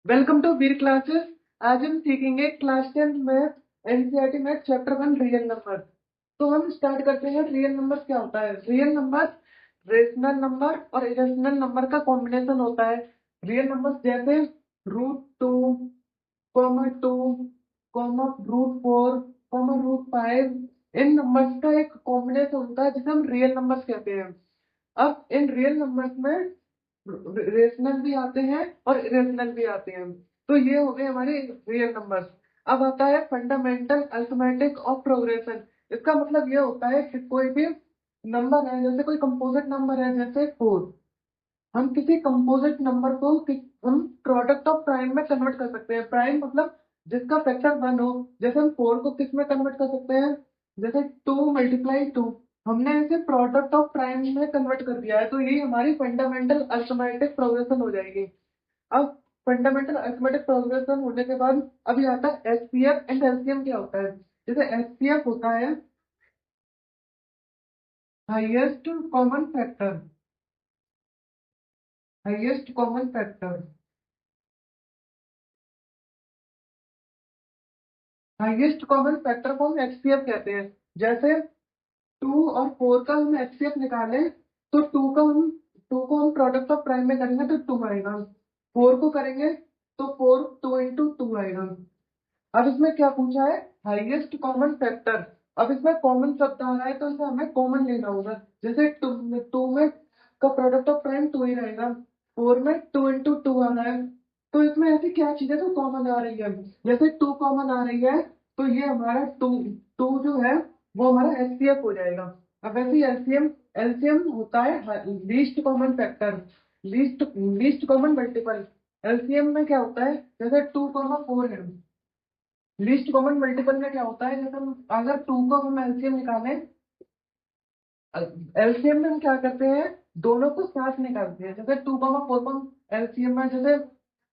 Welcome to Veer classes. आज हम सीखेंगे class 10 math NCERT math chapter 1 real number. तो हम स्टार्ट करते हैं। रियल नंबर क्या होता है? रियल नंबर रेशनल नंबर और इरेशनल नंबर का कॉम्बिनेशन होता है। रियल नंबर जैसे √2, √2, √4, √5, इन नंबर्स का एक कॉम्बिनेशन होता है जिसे हम रियल नंबर्स कहते हैं। अब इन रियल नंबर्स में रेशनल भी आते हैं और इरेशनल भी आते हैं। तो ये हो गए हमारे रियल नंबर्स। अब आता है फंडामेंटल अरिथमेटिक ऑफ प्रोग्रेशन। इसका मतलब ये होता है कि कोई भी नंबर है, जैसे कोई कंपोजिट नंबर है जैसे 4, हम किसी कंपोजिट नंबर को हम प्रोडक्ट ऑफ प्राइम में कन्वर्ट कर सकते हैं। प्राइम मतलब जिसका फैक्टर 1 हो। जैसे हम 4 को किस में कन्वर्ट कर सकते हैं? जैसे 2 × 2, हमने इसे प्रोडक्ट ऑफ प्राइम में कन्वर्ट कर दिया है, तो ये हमारी फंडामेंटल अरिथमेटिक प्रोग्रेशन हो जाएगी। अब फंडामेंटल अरिथमेटिक प्रोग्रेशन होने के बाद अभी आता है एचसीएफ एंड एलसीएम। क्या होता है? जैसे एचसीएफ होता है highest common factor. Highest common factor highest common factor को हम एचसीएफ कहते हैं। जैसे 2 और 4 का हम एचसीएफ निकालें तो 2 को हम प्रोडक्ट ऑफ प्राइम में करेंगे तो 2 आएगा। 4 को करेंगे तो 2 × 2 आएगा। अब इसमें क्या पूछा है? Highest common factor. अब इसमें कॉमन शब्द आ रहा है तो इसे हमें कॉमन लेना होगा। जैसे टू में का प्रोडक्ट ऑफ प्राइम 2 ही रहेगा। 4 में 2 × 2 आ रहा है। तो इसमें ऐसी क्या चीज है जो कॉमन आ रही है? जैसे 2 कॉमन आ रही है तो ये हमारा टू टू जो है वो हमारा एचसीएफ हो जाएगा। अब ऐसे एलसीएम एलसीएम होता है least common factor, least least common multiple. LCM में क्या होता है? जैसे 2, 4 है। लीस्ट कॉमन मल्टीपल में क्या होता है? जैसे हम अगर 2 को हम एलसीएम निकालें, एलसीएम में हम क्या करते हैं? दोनों को साथ निकालते हैं। जैसे 2, 4 को एलसीएम में, जैसे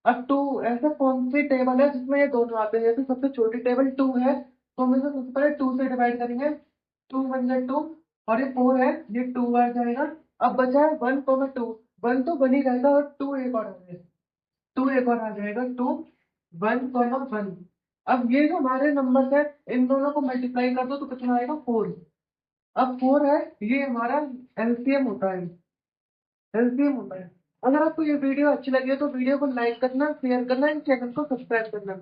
अब 2 ऐसे कौन सी टेबल है जिसमें ये दोनों आते हैं? जैसे सबसे छोटी टेबल 2 है तो हम इसे सबसे पहले 2 से डिवाइड करेंगे। 2 × 2 और ये 4 है, ये 2 आ जाएगा। अब बचा है 1, 2। 1 तो बन ही रहेगा और 2 एक और आ जाएगा। 2 एक और आ जाएगा। 1, 1। अब ये जो हमारे नंबर है इन दोनों को मल्टीप्लाई कर दो तो कितना आएगा? 4। अब 4 है, ये हमारा एलसीएम होता है। एलसीएम होता है। अगर आपको ये वीडियो अच्छी लगी है तो वीडियो को लाइक करना, शेयर करना एंड चैनल को सब्सक्राइब करना।